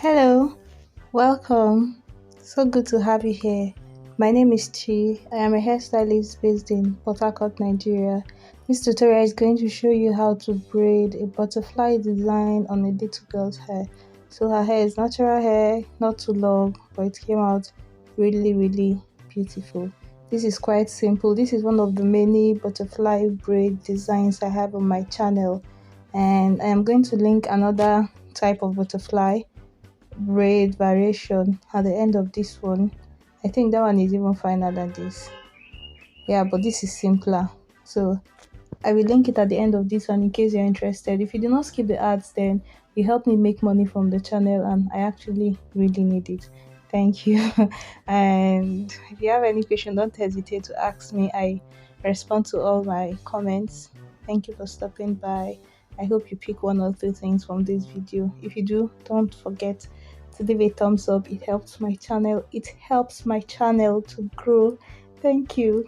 Hello, welcome. So good to have you here. My name is Chi. I am a hairstylist based in Port Harcourt, Nigeria. This tutorial is going to show you how to braid a butterfly design on a little girl's hair. So her hair is natural hair, not too long, but it came out really beautiful. This is quite simple. This is one of the many butterfly braid designs I have on my channel, and I am going to link another type of butterfly braid variation at the end of this one. I think that one is even finer than this. Yeah, but this is simpler. So I will link it at the end of this one in case you're interested. If you do not skip the ads, then you help me make money from the channel, and I actually really need it. Thank you. And if you have any question, don't hesitate to ask me. I respond to all my comments. Thank you for stopping by. I hope you pick one or two things from this video. If you do, don't forget to leave a thumbs up. It helps my channel. It helps my channel to grow. Thank you.